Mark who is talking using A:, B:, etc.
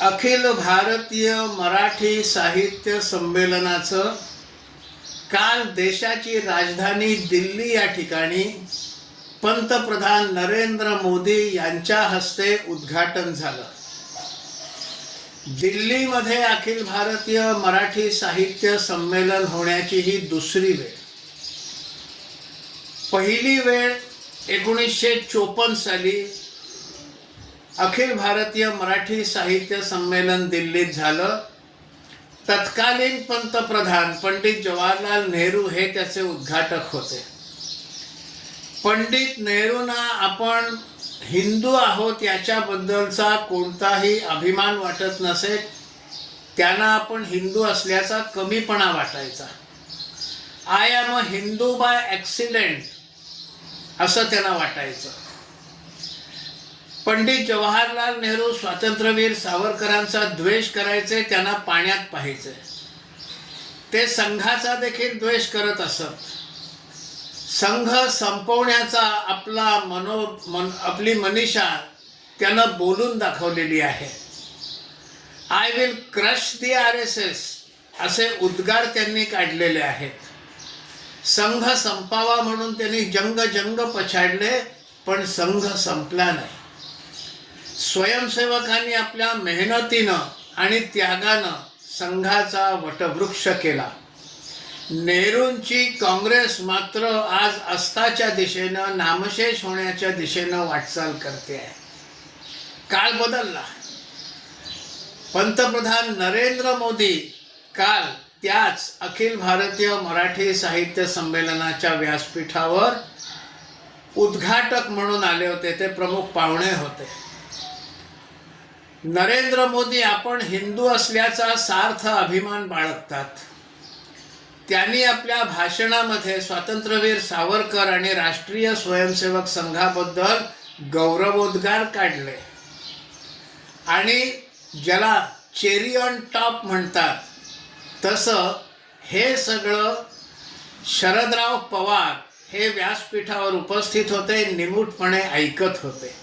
A: अखिल भारतीय मराठी साहित्य संमेलनाचं काल देशाची राजधानी दिल्ली या ठिकाणी पंतप्रधान नरेंद्र मोदी यांच्या हस्ते उद्घाटन झालं. दिल्लीमध्ये अखिल भारतीय मराठी साहित्य संमेलन होण्याची ही दुसरी वेळ. पहिली वेळ 1954 साली अखिल भारतीय मराठी साहित्य संमेलन दिल्लीत झालं. तत्कालीन पंतप्रधान पंडित जवाहरलाल नेहरू हे त्याचे उद्घाटक होते. पंडित नेहरूंना आपण हिंदू आहोत याच्याबद्दलचा कोणताही अभिमान वाटत नसे. त्यांना आपण हिंदू असल्याचा कमीपणा वाटायचा. I am a Hindu by accident असं त्यांना वाटायचं. पंडित जवाहरलाल नेहरू स्वातंत्र्यवीर सावरकरांचा द्वेष करायचे, त्यांना पाण्यात पाहायचे. ते संघाचा देखील द्वेष करत असत. संघ संपवण्याचा आपली मनीषा त्यानं बोलून दाखवलेली आहे. I will crush the RSS असे उद्गार त्यांनी काढलेले आहेत. संघ संपावा म्हणून त्यांनी जंग पछाडले, पण संघ संपला नाही. स्वयंसेवकांनी आपल्या मेहनतीनं आणि त्यागानं संघाचा वटवृक्ष केला. नेहरूंची काँग्रेस मात्र आज अस्ताच्या दिशेनं, नामशेष होण्याच्या दिशेनं वाटचाल करते आहे. काळ बदलला. पंतप्रधान नरेंद्र मोदी काल त्याच अखिल भारतीय मराठी साहित्य संमेलनाच्या व्यासपीठावर उद्घाटक म्हणून आले होते. ते प्रमुख पाहुणे होते. नरेंद्र मोदी आपण हिंदू असल्याचा सार्थ अभिमान बाळगतात. त्यांनी आपल्या भाषणामध्ये स्वातंत्र्यवीर सावरकर आणि राष्ट्रीय स्वयंसेवक संघाबद्दल गौरवोद्गार काढले आणि ज्याला चेरी ऑन टॉप म्हणतात तसं हे सगळं शरदराव पवार हे व्यासपीठावर उपस्थित होते, निमूटपणे ऐकत होते.